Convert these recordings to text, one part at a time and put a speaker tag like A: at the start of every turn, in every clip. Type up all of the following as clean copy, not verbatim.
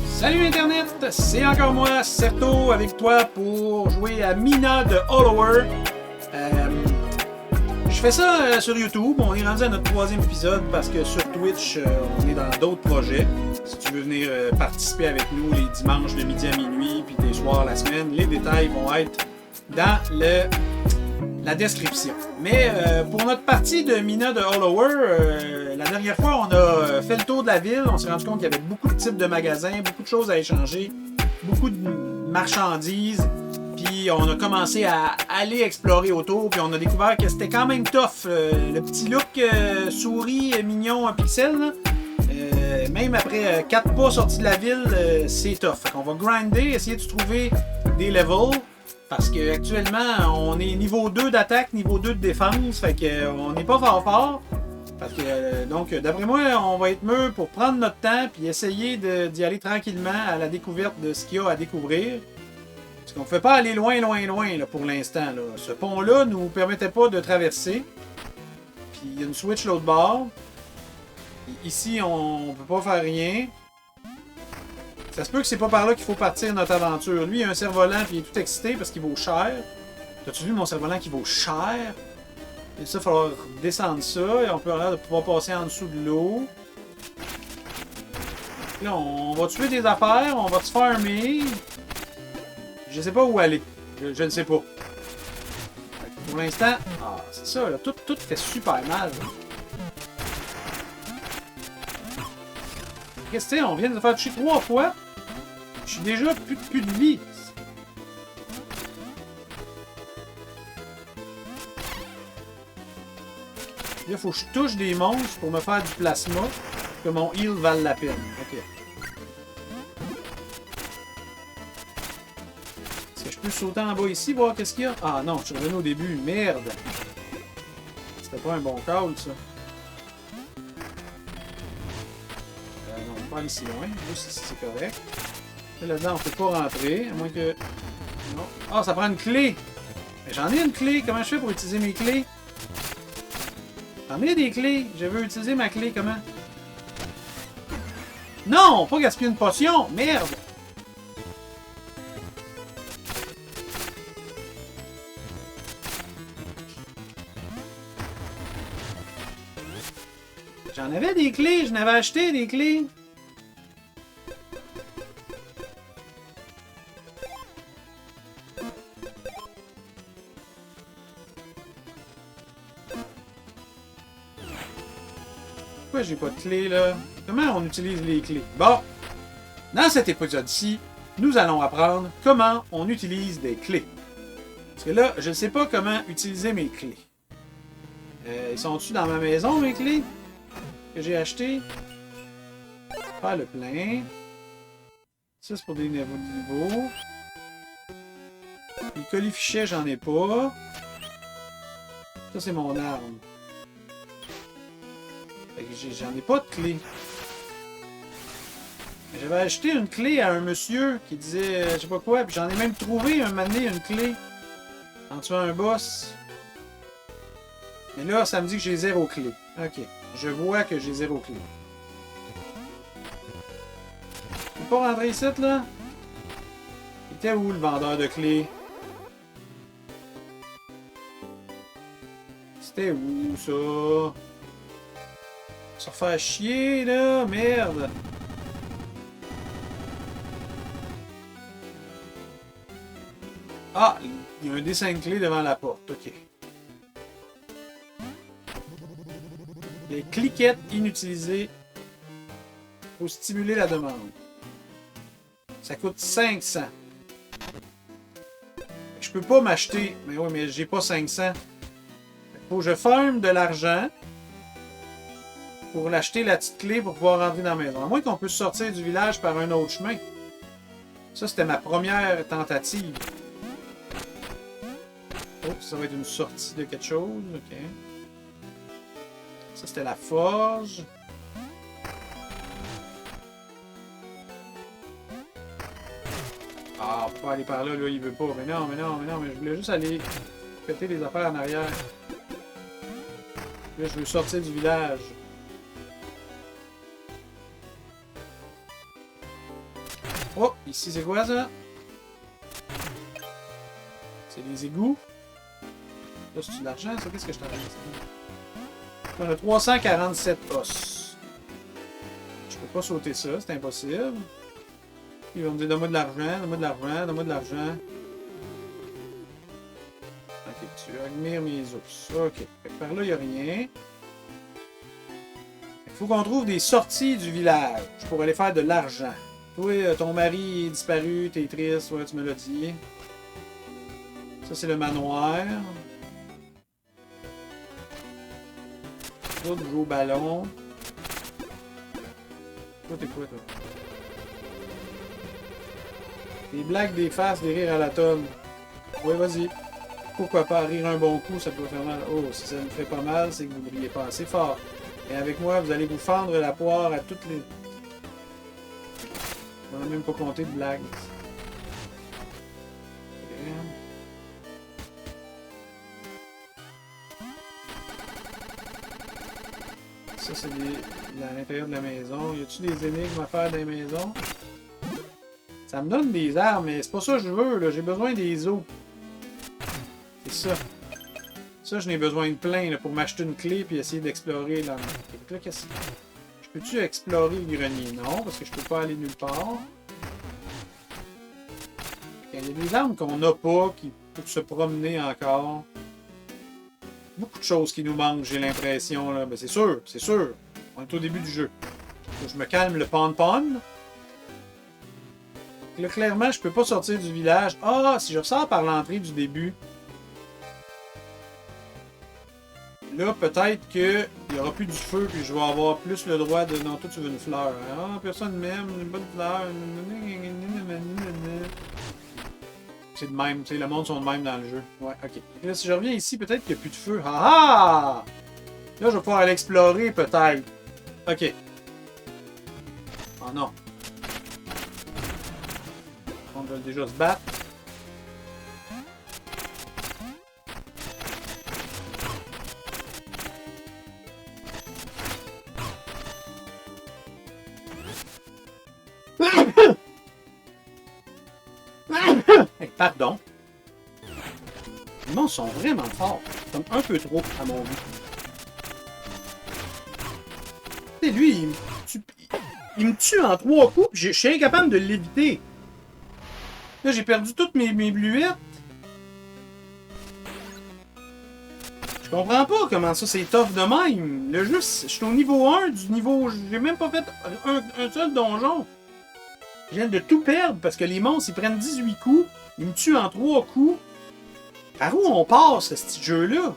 A: Salut Internet, c'est encore moi, Certo, avec toi pour jouer à Mina de Hollower. Je fais ça sur YouTube, on est rendu à notre 3e épisode parce que sur Twitch, on est dans d'autres projets. Si tu veux venir participer avec nous les dimanches de midi à minuit, puis des soirs la semaine, les détails vont être dans la description. Mais pour notre partie de Mina de Hollower, la dernière fois, on a fait le tour de la ville. On s'est rendu compte qu'il y avait beaucoup de types de magasins, beaucoup de choses à échanger, beaucoup de marchandises. Puis on a commencé à aller explorer autour. Puis on a découvert que c'était quand même tough. Le petit look souris mignon en pixel, là, même après 4 pas sortis de la ville, c'est tough. Fait qu'on va grinder, essayer de trouver des levels. Parce qu'actuellement, on est niveau 2 d'attaque, niveau 2 de défense. Fait qu'on n'est pas fort. Parce que, donc, d'après moi, on va être mieux pour prendre notre temps puis essayer d'y aller tranquillement à la découverte de ce qu'il y a à découvrir. Parce qu'on ne fait pas aller loin là, pour l'instant. Là. Ce pont-là ne nous permettait pas de traverser. Puis il y a une switch l'autre bord. Et ici, on ne peut pas faire rien. Ça se peut que c'est pas par là qu'il faut partir notre aventure. Lui, il a un cerf-volant puis il est tout excité parce qu'il vaut cher. T'as-tu vu mon cerf-volant qui vaut cher? Et ça, il va falloir descendre ça. Et on peut avoir l'air de pouvoir passer en dessous de l'eau. Là, on va tuer des affaires. On va se farmer. Je sais pas où aller. Je ne sais pas. Pour l'instant... Ah, c'est ça, là. Tout fait super mal. Qu'est-ce que c'est? On vient de se faire toucher 3 fois. Je suis déjà plus de vie. Là, il faut que je touche des monstres pour me faire du plasma. Que mon heal vale la peine. Ok. Est-ce que je peux sauter en bas ici, voir qu'est-ce qu'il y a? Ah non, je suis revenu au début. Merde. C'était pas un bon call, ça. Non, on peut pas aller si loin. Juste ici, c'est correct. Là-dedans, on peut pas rentrer. À moins que... Non. Ah, ça prend une clé! J'en ai une clé. Comment je fais pour utiliser mes clés? J'en ai des clés. Je veux utiliser ma clé. Comment? Non! Pas gaspiller une potion! Merde! J'en avais des clés. Je n'avais acheté des clés. Pourquoi j'ai pas de clé, là? Comment on utilise les clés? Bon! Dans cet épisode-ci, nous allons apprendre comment on utilise des clés. Parce que là, je ne sais pas comment utiliser mes clés. Ils sont-tu dans ma maison, mes clés? Que j'ai achetées? Faire le plein. Ça, c'est pour des niveaux. Les colifichets, j'en ai pas. Ça, c'est mon arme. J'en ai pas de clé. J'avais acheté une clé à un monsieur qui disait je sais pas quoi, puis j'en ai même trouvé un moment donné une clé en tuant un boss. Mais là, ça me dit que j'ai 0 clé. Ok, je vois que j'ai 0 clé. Je peux pas rentrer ici, là? Il était où le vendeur de clés? C'était où ça? Se refaire chier, là, merde! Ah, il y a un dessin de clé devant la porte, ok. Les cliquettes inutilisées pour stimuler la demande. Ça coûte 500. Je peux pas m'acheter, mais oui, mais j'ai pas 500. Faut que je farme de l'argent pour l'acheter la petite clé pour pouvoir rentrer dans la maison. À moins qu'on puisse sortir du village par un autre chemin. Ça, c'était ma première tentative. Oh, ça va être une sortie de quelque chose. Ok. Ça, c'était la forge. Ah, on peut pas aller par là, il veut pas. Mais non, mais je voulais juste aller péter les affaires en arrière. Là, je veux sortir du village. Oh, ici, c'est quoi, ça? C'est les égouts. Là, c'est-tu de l'argent, ça? Qu'est-ce que je t'arrête? On a 347 os. Je peux pas sauter ça, c'est impossible. Ils vont me dire, donne-moi de l'argent, donne-moi de l'argent, donne-moi de l'argent. Ok, tu admires mes os. Ok. Fait que par là, il n'y a rien. Il faut qu'on trouve des sorties du village pour aller faire de l'argent. Toi, ton mari est disparu, t'es triste, ouais, tu me l'as dit. Ça, c'est le manoir. L'autre joue au ballon. Toi, t'es quoi, toi? Des blagues, des faces, des rires à la tonne. Ouais, vas-y. Pourquoi pas rire un bon coup, ça peut faire mal. Oh, si ça me fait pas mal, c'est que vous ne brillez pas assez fort. Et avec moi, vous allez vous fendre la poire à toutes les... On n'a même pas compté de blagues. Ça, c'est à l'intérieur de la maison. Y a-tu des énigmes à faire dans les maisons? Ça me donne des armes, mais c'est pas ça que je veux, là. J'ai besoin des os. C'est ça. Ça, je n'ai besoin de plein, là, pour m'acheter une clé et essayer d'explorer là. Là, qu'est-ce que... Je peux-tu explorer le grenier? Non, parce que je peux pas aller nulle part. Il y a des armes qu'on n'a pas, qui pour se promener encore. Beaucoup de choses qui nous manquent, j'ai l'impression, là. Ben, c'est sûr, c'est sûr. On est au début du jeu. Donc, je me calme le pon-pon. Là, clairement, je peux pas sortir du village. Ah, si je ressors par l'entrée du début. Là, peut-être qu'il n'y aura plus du feu, puis je vais avoir plus le droit de... Non, toi, tu veux une fleur. Ah, personne m'aime, une bonne fleur. C'est de même, tu sais, le monde sont de même dans le jeu. Ouais, ok. Là, si je reviens ici, peut-être qu'il n'y a plus de feu. Ah ah! Là, je vais pouvoir aller explorer, peut-être. Ok. Oh non. On va déjà se battre. Hey, pardon. Les monstres sont vraiment forts. Comme un peu trop, à mon goût. Et lui, il me tue en 3 coups, je suis incapable de l'éviter. Là, j'ai perdu toutes mes bluettes. Je comprends pas comment ça c'est tough de même. Le jeu, je suis au niveau 1 du niveau... J'ai même pas fait un seul donjon. Je viens de tout perdre parce que les monstres, ils prennent 18 coups. Ils me tuent en 3 coups. Par où on passe, ce petit jeu-là?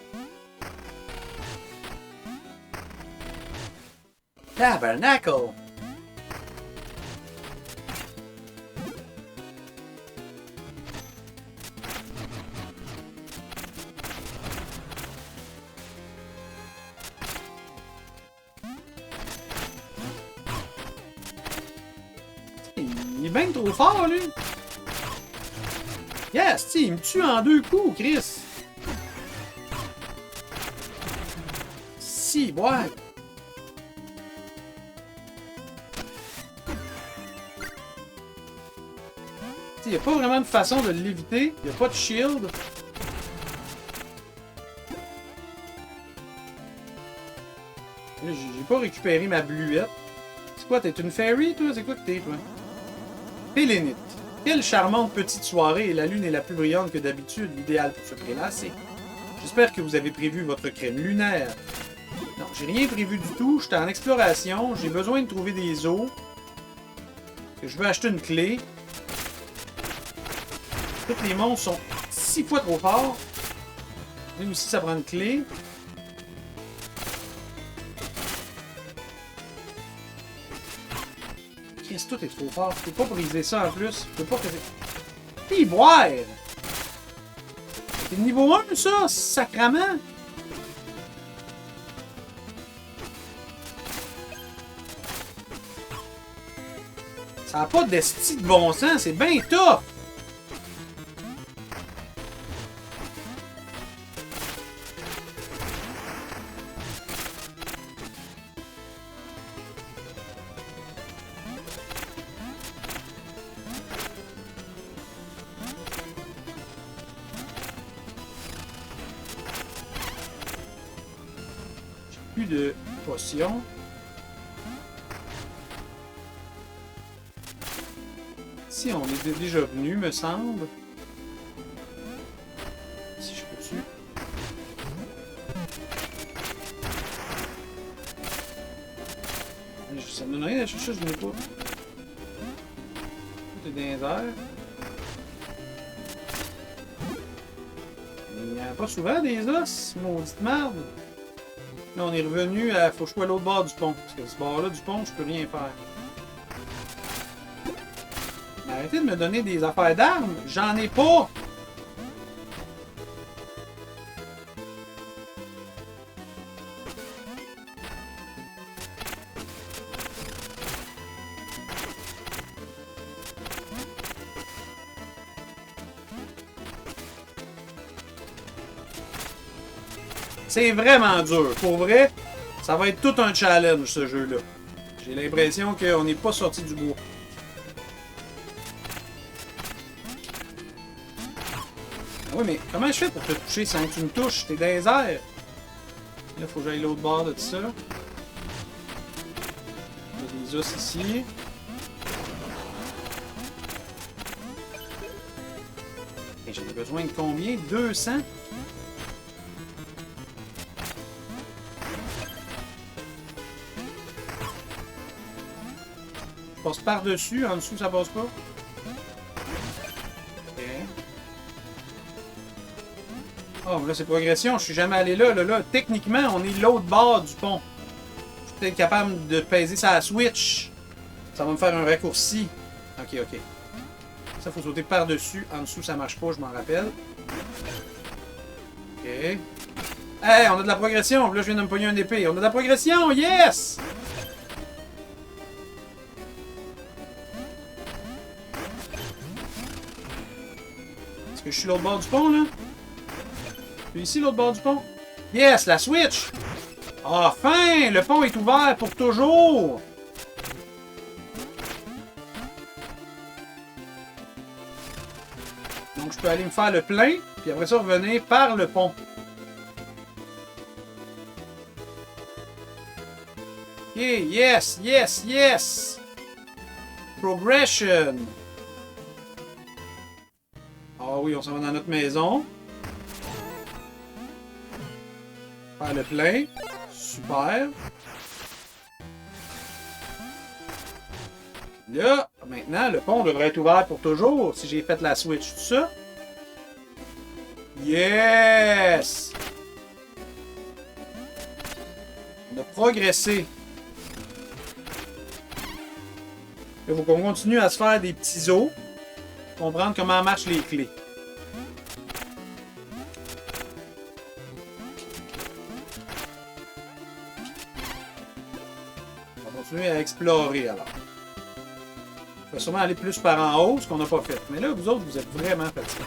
A: Tabernacle! Il est bien trop fort, lui! Yes, si, il me tue en 2 coups, Chris! Si, ouais! Il n'y a pas vraiment de façon de l'éviter. Il n'y a pas de shield. J'ai pas récupéré ma bluette. C'est quoi, t'es une fairy, toi? C'est quoi que t'es, toi? Pélénite. Quelle charmante petite soirée, et la lune est la plus brillante que d'habitude, l'idéal pour se prélasser. J'espère que vous avez prévu votre crème lunaire. Non, j'ai rien prévu du tout, j'étais en exploration, j'ai besoin de trouver des os. Je veux acheter une clé. Tous les monstres sont 6 fois trop forts. Lui aussi, ça prend une clé. Qu'est-ce que tout est trop fort? Je peux pas briser ça en plus. Je peux pas faire... Puis boire! C'est niveau 1 ça, sacrament! Ça n'a pas d'esti de bon sens, c'est bien tough! plus de potions. Si on est déjà venu, me semble. Si je peux dessus. Ça me donne rien à chercher, je n'ai pas. Tout est dans les airs. Il n'y en a pas souvent des os, maudite merde. Là, on est revenu à. Faut que je sois à l'autre bord du pont. Parce que ce bord-là du pont, je peux rien faire. Mais arrêtez de me donner des affaires d'armes. J'en ai pas! C'est vraiment dur. Pour vrai, ça va être tout un challenge, ce jeu-là. J'ai l'impression qu'on n'est pas sorti du bois. Ah oui, mais comment je fais pour te toucher sans que tu me touches? T'es dans les airs. Là, faut que j'aille l'autre bord de tout ça. Il y a des os ici. Et j'en ai besoin de combien? 200? Je passe par-dessus, en dessous ça passe pas. Ok. Oh, là c'est progression, je suis jamais allé là. Là, techniquement, on est l'autre bord du pont. Je suis peut-être capable de peser sur la Switch. Ça va me faire un raccourci. Ok, ok. Ça, faut sauter par-dessus. En dessous, ça marche pas, je m'en rappelle. Ok. Hey, on a de la progression. Là, je viens de me pogner un épée. On a de la progression, yes! Est-ce que je suis l'autre bord du pont, là? Je suis ici, l'autre bord du pont? Yes, la Switch! Enfin! Le pont est ouvert pour toujours! Donc, je peux aller me faire le plein, puis après ça, revenir par le pont. Ok, yes, yes, yes! Progression! Ah oui, on s'en va dans notre maison. Faire le plein. Super. Là, maintenant, le pont devrait être ouvert pour toujours si j'ai fait la Switch, tout ça. Yes! On a progressé. Il faut qu'on continue à se faire des petits os. Comprendre comment marchent les clés. On va continuer à explorer alors. On va sûrement aller plus par en haut, ce qu'on n'a pas fait. Mais là, vous autres, vous êtes vraiment fatigués.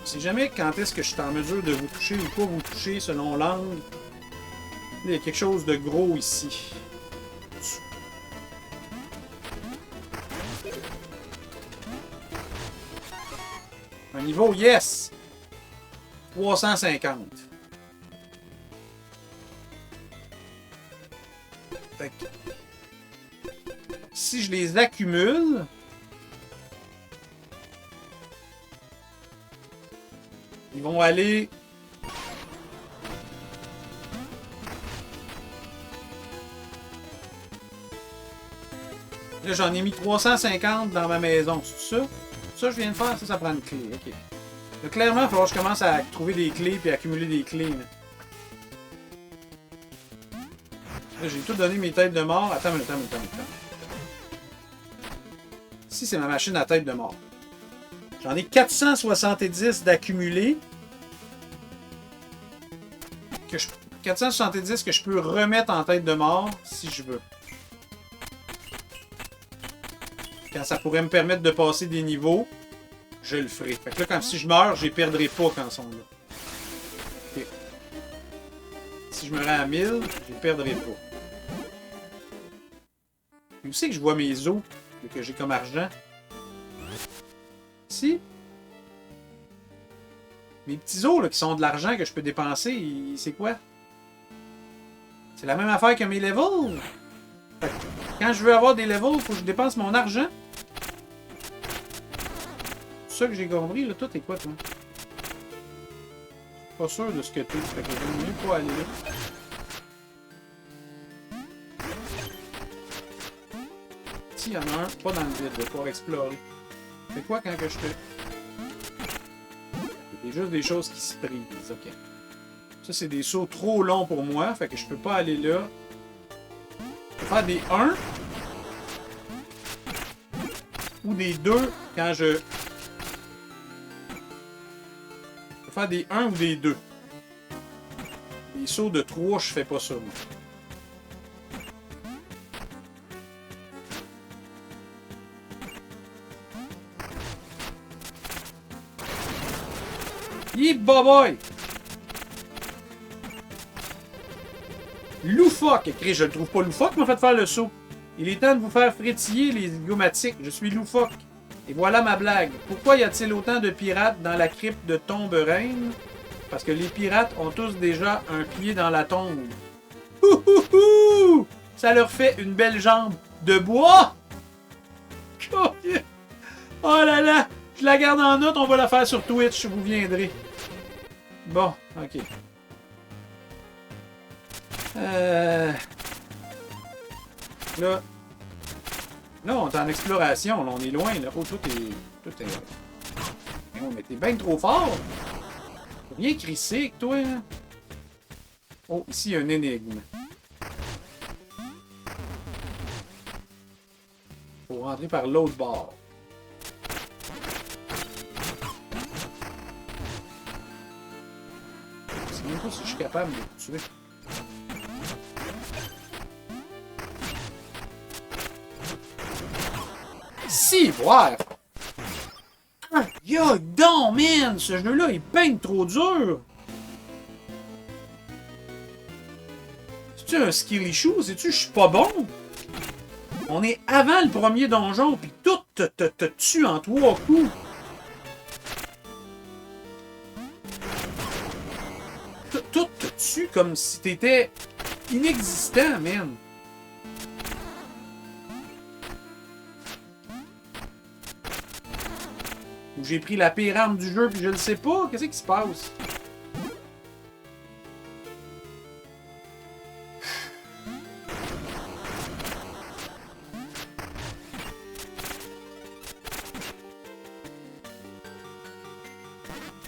A: Je sais jamais quand est-ce que je suis en mesure de vous toucher ou pas vous toucher selon l'angle. Il y a quelque chose de gros ici. Un niveau, yes! 350. Fait que, si je les accumule, ils vont aller... Là, j'en ai mis 350 dans ma maison, c'est ça? Ça, je viens de faire, ça prend une clé. Ok. Donc, clairement, il va falloir que je commence à trouver des clés et accumuler des clés. Là, j'ai tout donné mes têtes de mort. Attends un temps. Ici, c'est ma machine à tête de mort. J'en ai 470 d'accumulés. 470 que je peux remettre en tête de mort si je veux. Quand ça pourrait me permettre de passer des niveaux, je le ferai. Fait que là, si je meurs, je les perdrai pas quand ils sont là. Okay. Si je me rends à 1000, je les perdrai pas. Où c'est que je vois mes os que j'ai comme argent? Ici? Mes petits os là, qui sont de l'argent que je peux dépenser, c'est quoi? C'est la même affaire que mes levels. Fait que quand je veux avoir des levels, il faut que je dépense mon argent. C'est ça que j'ai compris, là. Toi, t'es quoi, toi? Je suis pas sûr de ce que t'es. Fait que j'aime mieux pas aller là. Si, il y en a un, pas dans le vide, je vais pouvoir explorer. C'est quoi quand que je fais? C'est juste des choses qui se brisent, ok. Ça, c'est des sauts trop longs pour moi, fait que je peux pas aller là. Je peux faire des 1 ou des 2 quand je... Je peux faire des 1 ou des 2. Les sauts de 3, je fais pas ça, moi. Yip boy! Loufoque! Écrit, je le trouve pas loufoque, m'a fait faire le saut. Il est temps de vous faire frétiller les zygomatiques. Je suis loufoque. Et voilà ma blague. Pourquoi y a-t-il autant de pirates dans la crypte de Tombe Reine? Parce que les pirates ont tous déjà un pied dans la tombe. Ouhouhou! Ça leur fait une belle jambe de bois! Oh là là! Je la garde en note, on va la faire sur Twitch, vous viendrez. Bon, ok. Là, on est en exploration, là, on est loin, là. Oh, tout est... Oh, mais t'es bien trop fort! Faut bien crisser que toi, là. Oh, ici, il y a une énigme. Faut rentrer par l'autre bord. Je sais même pas si je suis capable de le tuer. Si, voir! Yo, donc, man! Ce jeu-là est ben trop dur! C'est-tu un skill issue? C'est-tu je suis pas bon? On est avant le premier donjon, pis tout te tue en 3 coups. Tout te tue comme si t'étais inexistant, man. Ou j'ai pris la pire arme du jeu puis je le sais pas. Qu'est-ce qui se passe?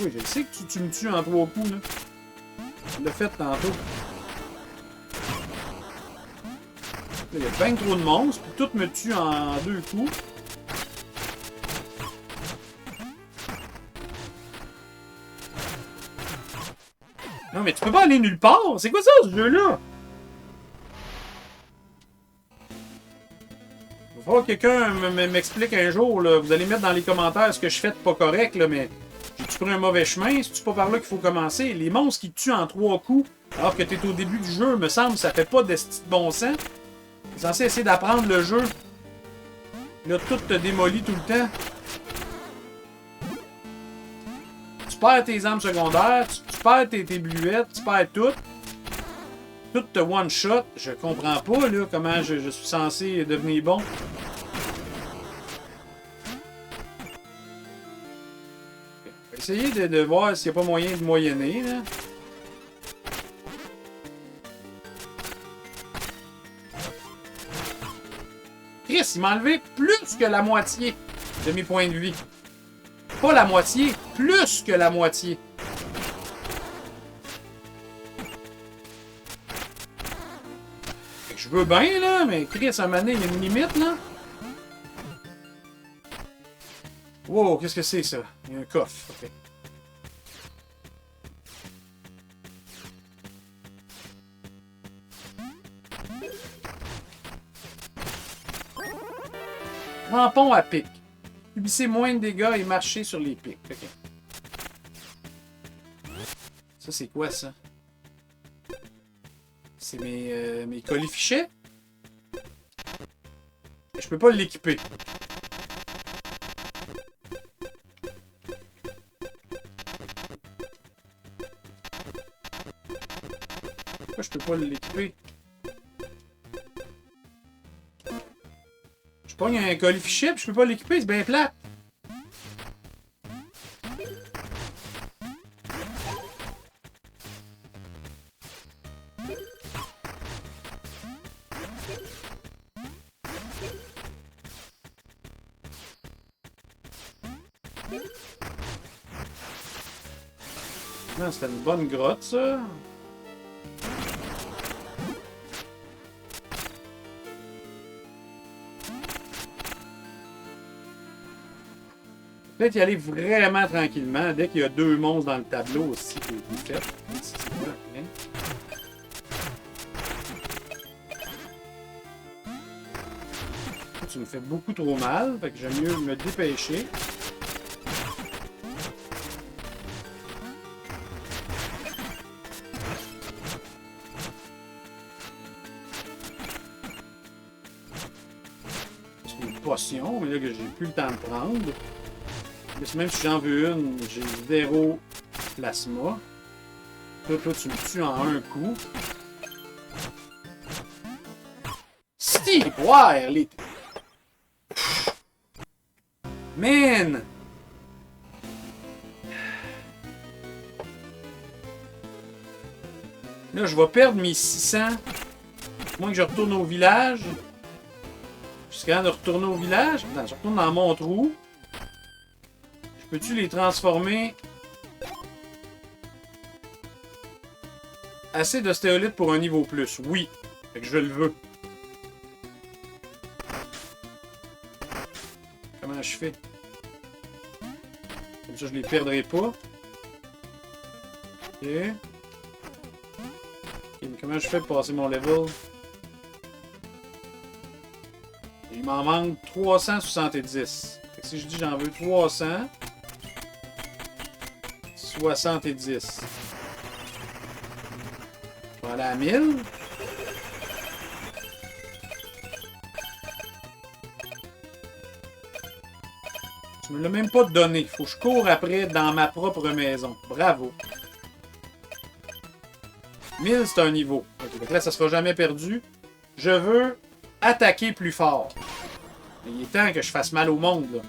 A: Oui, je sais que tu me tues en 3 coups, là. Je l'ai fait tantôt. Il y a bien trop de monstres, puis tout me tue en 2 coups. Non, mais tu peux pas aller nulle part! C'est quoi ça, ce jeu-là? Il va falloir que quelqu'un m'explique un jour, là. Vous allez mettre dans les commentaires ce que je fais de pas correct, là, mais... J'ai-tu pris un mauvais chemin? C'est-tu pas par là qu'il faut commencer? Les monstres qui te tuent en 3 coups, alors que t'es au début du jeu, me semble, ça fait pas de bon sens. T'es censé essayer d'apprendre le jeu. Là, tout te démolit tout le temps. Tu perds tes armes secondaires, tu perds tes bluettes, tu perds tout. Tout te one-shot. Je comprends pas, là, comment je suis censé devenir bon. Essayez de voir s'il n'y a pas moyen de moyenner, là. Chris, il m'a enlevé plus que la moitié de mes points de vie. Pas la moitié, plus que la moitié. Je veux bien, là, mais Chris, à un moment donné, il y a une limite, là. Wow, qu'est-ce que c'est, ça? Il y a un coffre, ok. Rampon à pic. Subissez moins de dégâts et marchez sur les pics. Ok. Ça, c'est quoi, ça? C'est mes colifichets? Je peux pas l'équiper. Pourquoi je peux pas l'équiper? Je pogne un colifichet puis je peux pas l'équiper, c'est bien plate. C'était une bonne grotte, ça. Peut-être y aller vraiment tranquillement. Dès qu'il y a 2 monstres dans le tableau aussi, que vous faites. Tu me fais beaucoup trop mal, fait que j'aime mieux me dépêcher. Potion, mais là que j'ai plus le temps de prendre. Mais même si j'en veux une, j'ai 0 plasma. Toi, tu me tues en un coup. Steve, ouais, les... Man! Là, je vais perdre mes 600. À moins que je retourne au village. Je suis capable de retourner au village. Attends, je retourne dans mon trou. Je peux-tu les transformer? Assez d'ostéolite pour un niveau plus. Oui. Fait que je le veux. Comment je fais? Comme ça, je les perdrai pas. Ok. Ok, mais comment je fais pour passer mon level? Il m'en manque 370. Fait que si je dis j'en veux 300, 70. Je vais aller à 1000. Tu me l'as même pas donné. Faut que je cours après dans ma propre maison. Bravo. 1000, c'est un niveau. Ok, donc là, ça sera jamais perdu. Je veux attaquer plus fort. Il est temps que je fasse mal au monde, là.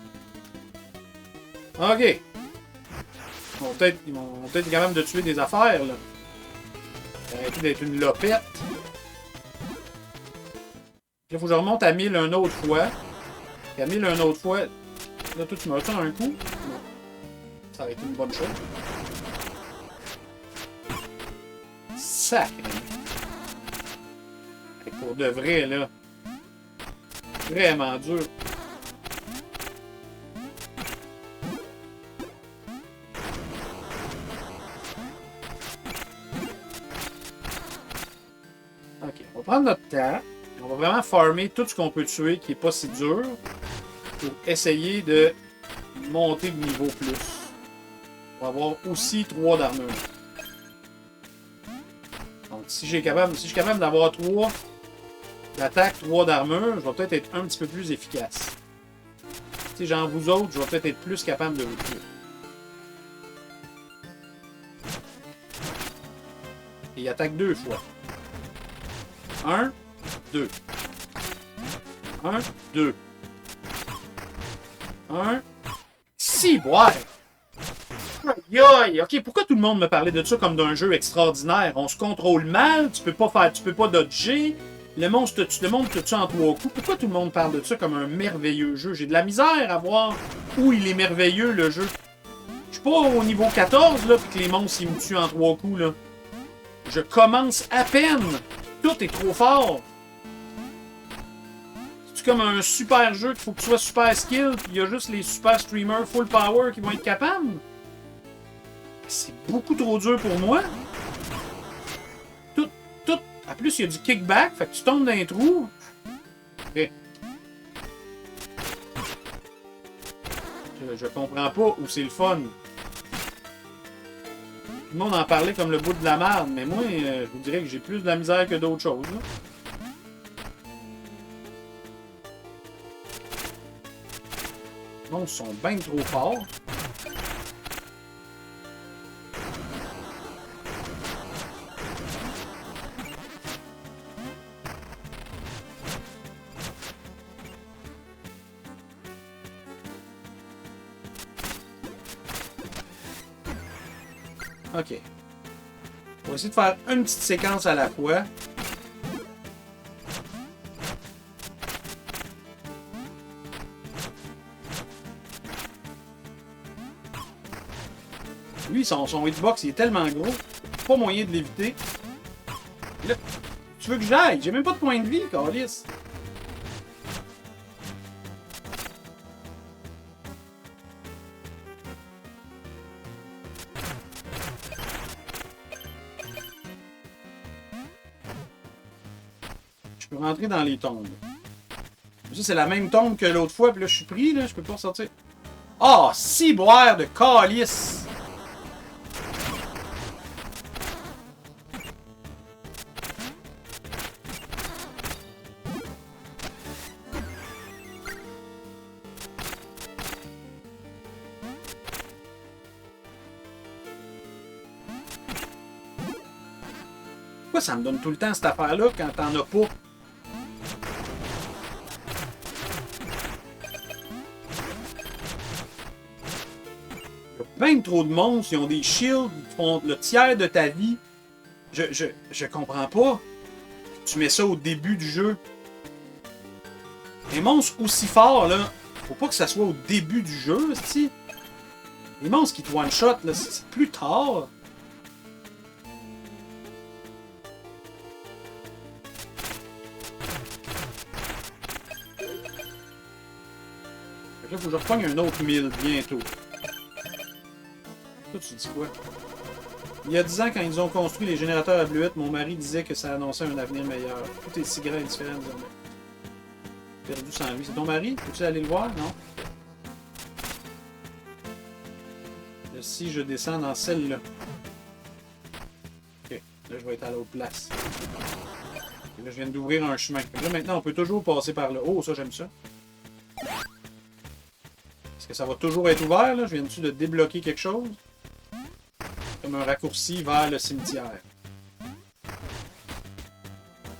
A: Ok. Ils vont peut-être être capables de tuer des affaires, là. Arrêtez d'être une lopette. Là, il faut que je remonte à 1000 une autre fois. Et à 1000 une autre fois. Là, toi, tu m'as tué un coup. Non. Ça aurait été une bonne chose. Sacré. Et pour de vrai, là. Vraiment dur. Ok, on va prendre notre temps. On va vraiment farmer tout ce qu'on peut tuer qui n'est pas si dur pour essayer de monter de niveau plus. On va avoir aussi 3 d'armure. Donc si je suis capable d'avoir 3 d'attaque, 3 d'armure, je vais peut-être être un petit peu plus efficace. Si genre vous autres, je vais peut-être être plus capable de vous tuer. Et il attaque 2 fois. 1, 2. 1, 2. 1. 6, boire! Aïe! Ok, pourquoi tout le monde me parlait de ça comme d'un jeu extraordinaire? On se contrôle mal, tu peux pas dodger. Le monstre te tue en 3 coups. Pourquoi tout le monde parle de ça comme un merveilleux jeu? J'ai de la misère à voir où il est merveilleux, le jeu. Je suis pas au niveau 14, là, pis que les monstres, ils me tuent en 3 coups, là. Je commence à peine. Tout est trop fort. C'est comme un super jeu qu'il faut que tu sois super skill, pis il y a juste les super streamers full power qui vont être capables. C'est beaucoup trop dur pour moi. En plus, il y a du kickback, fait que tu tombes dans un trou. Okay. Je comprends pas où c'est le fun. Tout le monde en parlait comme le bout de la merde, mais moi, je vous dirais que j'ai plus de la misère que d'autres choses. Là. Les monstres sont bien trop forts. Ok. On va essayer de faire une petite séquence à la fois. Lui, son hitbox, il est tellement gros. Pas moyen de l'éviter. Là, tu veux que j'aille? J'ai même pas de point de vie, câlisse. Je peux rentrer dans les tombes. Ça, c'est la même tombe que l'autre fois, puis là, je suis pris, là, je peux pas sortir. Ah, oh, ciboire de calice! Pourquoi ça me donne tout le temps cette affaire-là quand t'en as pas? Bien trop de monstres, ils ont des shields, ils font le tiers de ta vie. Je comprends pas. Tu mets ça au début du jeu. Les monstres aussi forts, là, faut pas que ça soit au début du jeu, c'ti. Les monstres qui te one-shot, là, c'est plus tard. Là, faut que je repogne un autre 1000 bientôt. Toi, tu dis quoi? Il y a 10 ans, quand ils ont construit les générateurs à Bluette, mon mari disait que ça annonçait un avenir meilleur. Tout est si grand et différent désormais. Perdu sans lui. C'est ton mari? Peux-tu aller le voir? Non? Là, si je descends dans celle-là. Ok. Là, je vais être à l'autre place. Et là, je viens d'ouvrir un chemin. Là, maintenant, on peut toujours passer par là. Oh, ça, j'aime ça. Est-ce que ça va toujours être ouvert, là? Je viens-tu de débloquer quelque chose? Comme un raccourci vers le cimetière.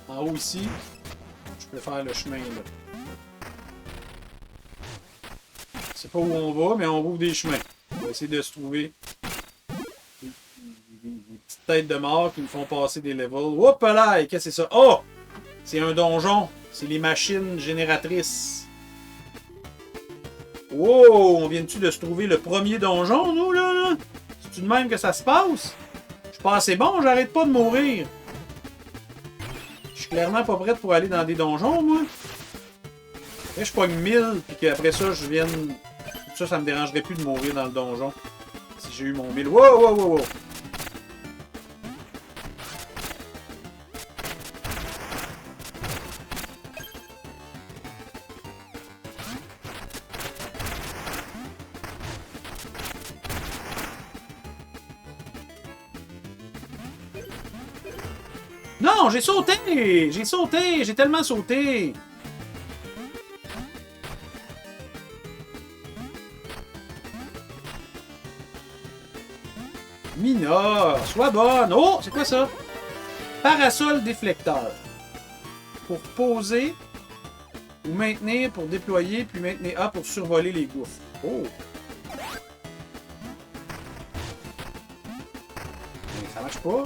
A: En haut, ici, je peux faire le chemin, là. C'est pas où on va, mais on ouvre des chemins. On va essayer de se trouver des petites têtes de mort qui nous font passer des levels. Hop là! Qu'est-ce que c'est ça? Oh! C'est un donjon. C'est les machines génératrices. Wow! On vient-tu de se trouver le premier donjon, nous, là? C'est-tu de même que ça se passe? Je suis pas assez bon, j'arrête pas de mourir. Je suis clairement pas prête pour aller dans des donjons, moi. Là, je pogne 1000, puis qu'après ça, je vienne... Ça me dérangerait plus de mourir dans le donjon. Si j'ai eu mon 1000. Wow, wow, wow, wow! Non, j'ai sauté! J'ai sauté! J'ai tellement sauté! Mina, sois bonne! Oh, c'est quoi ça? Parasol déflecteur. Pour poser ou maintenir pour déployer, puis maintenir A pour survoler les gouffres. Oh! Ça marche pas?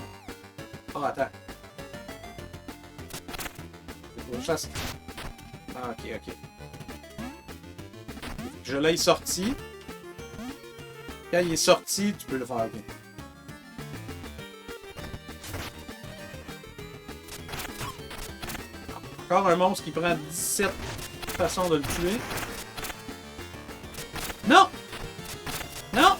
A: Ah, attends. Ah, ok, ok. Je l'ai sorti. Quand il est sorti, tu peux le faire. Okay. Encore un monstre qui prend 17 façons de le tuer. Non! Non!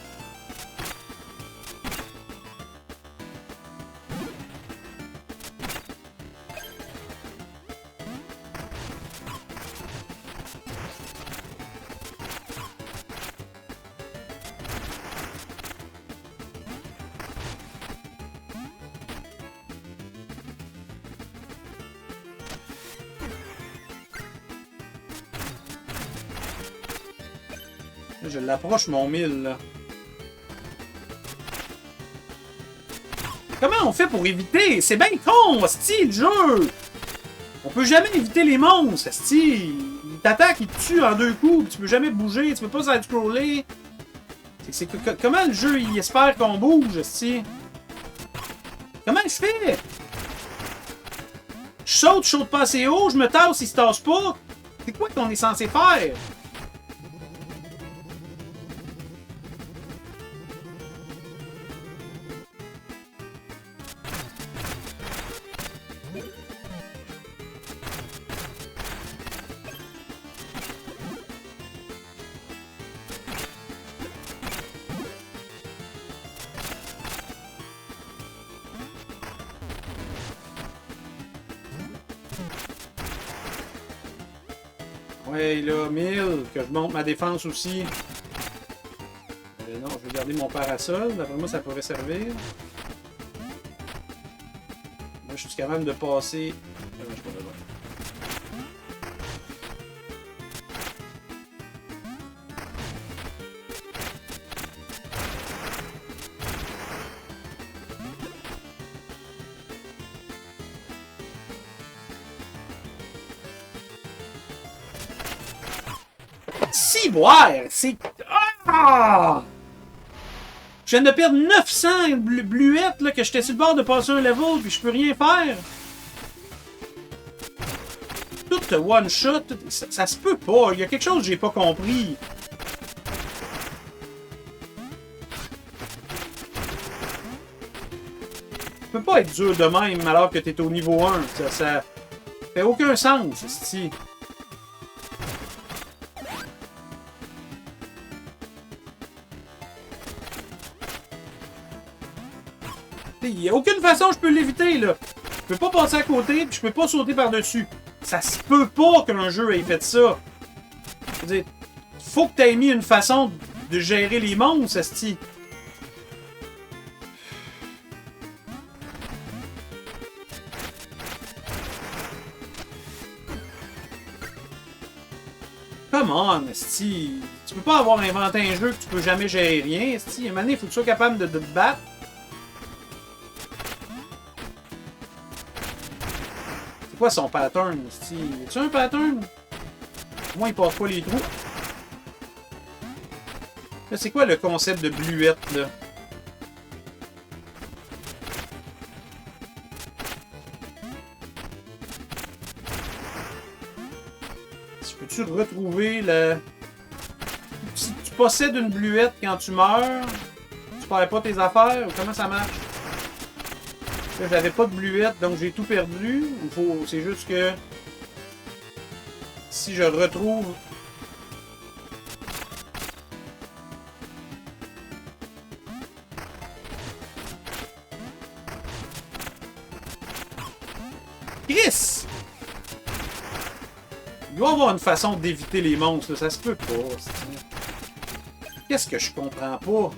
A: Je l'approche, mon 1000, là. Comment on fait pour éviter? C'est bien con, hostie, le jeu! On peut jamais éviter les monstres, hostie! Ils t'attaquent, ils te tuent en 2 coups, tu peux jamais bouger, tu peux pas side-scroller. Comment le jeu, il espère qu'on bouge, hostie? Comment il se fait? Je saute pas assez haut, je me tasse, il se tasse pas. C'est quoi qu'on est censé faire? Ouais, là, 1000, que je monte ma défense aussi. Non, je vais garder mon parasol. D'après moi, ça pourrait servir. Moi, je suis capable de passer. Je suis pas devant. Ciboire! C'est... Ah! Je viens de perdre 900 bluettes là, que j'étais sur le bord de passer un level puis je peux rien faire. Tout one shot, ça se peut pas. Il y a quelque chose que j'ai pas compris. Ça peut pas être dur de même alors que t'es au niveau 1. Ça fait aucun sens, ceci. Il n'y a aucune façon je peux l'éviter, là. Je peux pas passer à côté, puis je peux pas sauter par-dessus. Ça se peut pas qu'un jeu ait fait ça. Je veux dire, faut que tu aies mis une façon de gérer les monstres, esti. Come on, esti. Tu peux pas avoir inventé un jeu que tu peux jamais gérer rien, esti. À un moment donné, il faut que tu sois capable de te battre. C'est quoi son pattern, esti? Y a-tu un pattern? Moi, il passe pas les trous. Là, c'est quoi le concept de bluette, là? Peux-tu retrouver le... Si tu possèdes une bluette quand tu meurs, tu perds pas tes affaires, ou comment ça marche? Là, j'avais pas de bluette, donc j'ai tout perdu. C'est juste que... Si je retrouve... Chris! Il doit y avoir une façon d'éviter les monstres, là. Ça se peut pas. Qu'est-ce que je comprends pas?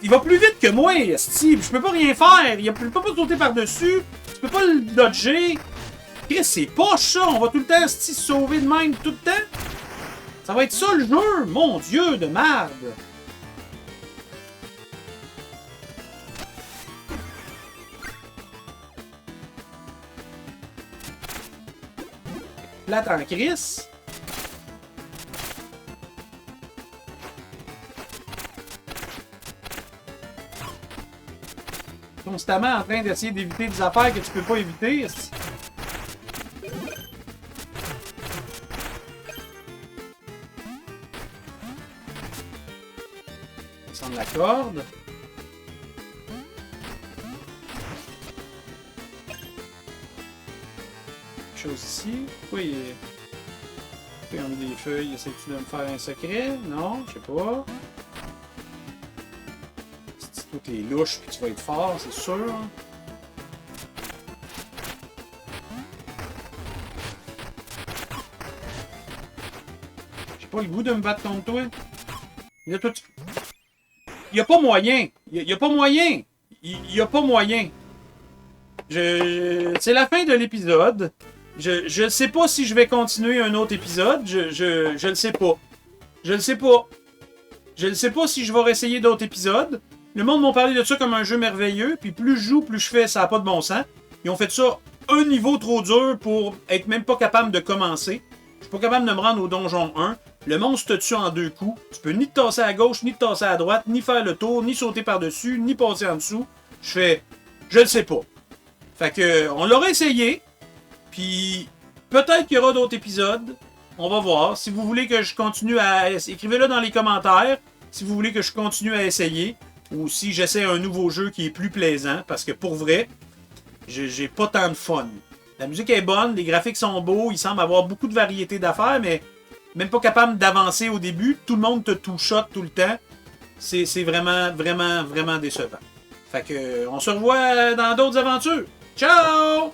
A: Il va plus vite que moi, Steve. Je peux pas rien faire. Il peut pas sauter par-dessus. Tu peux pas le dodger. Chris, c'est pas ça. On va tout le temps se sauver de même tout le temps. Ça va être ça le jeu. Mon Dieu, de merde. Plate en Chris. Constamment en train d'essayer d'éviter des affaires que tu peux pas éviter. Descendre la corde. Quelque chose ici. Pourquoi il est... Pourquoi il a mis des feuilles? Essaie-tu de me faire un secret? Non, je sais pas. Tout est louche puis tu vas être fort, c'est sûr. J'ai pas le goût de me battre contre toi. Il y a pas moyen. Il y a pas moyen. Il y a pas moyen. C'est la fin de l'épisode. Je sais pas si je vais continuer un autre épisode. Je le sais pas. Je le sais pas. Je ne sais pas si je vais réessayer d'autres épisodes. Le monde m'a parlé de ça comme un jeu merveilleux, puis plus je joue, plus je fais, ça n'a pas de bon sens. Ils ont fait ça un niveau trop dur pour être même pas capable de commencer. Je suis pas capable de me rendre au donjon 1. Le monstre te tue en 2 coups. Tu peux ni te tasser à gauche, ni te tasser à droite, ni faire le tour, ni sauter par-dessus, ni passer en dessous. Je fais, je le sais pas. Fait que, on l'aura essayé, puis peut-être qu'il y aura d'autres épisodes. On va voir. Si vous voulez que je continue à... Écrivez-le dans les commentaires. Si vous voulez que je continue à essayer. Ou si j'essaie un nouveau jeu qui est plus plaisant. Parce que pour vrai, j'ai pas tant de fun. La musique est bonne, les graphiques sont beaux, il semble avoir beaucoup de variété d'affaires, mais même pas capable d'avancer au début. Tout le monde te two-shot tout le temps. C'est vraiment, vraiment, vraiment décevant. Fait que, on se revoit dans d'autres aventures. Ciao!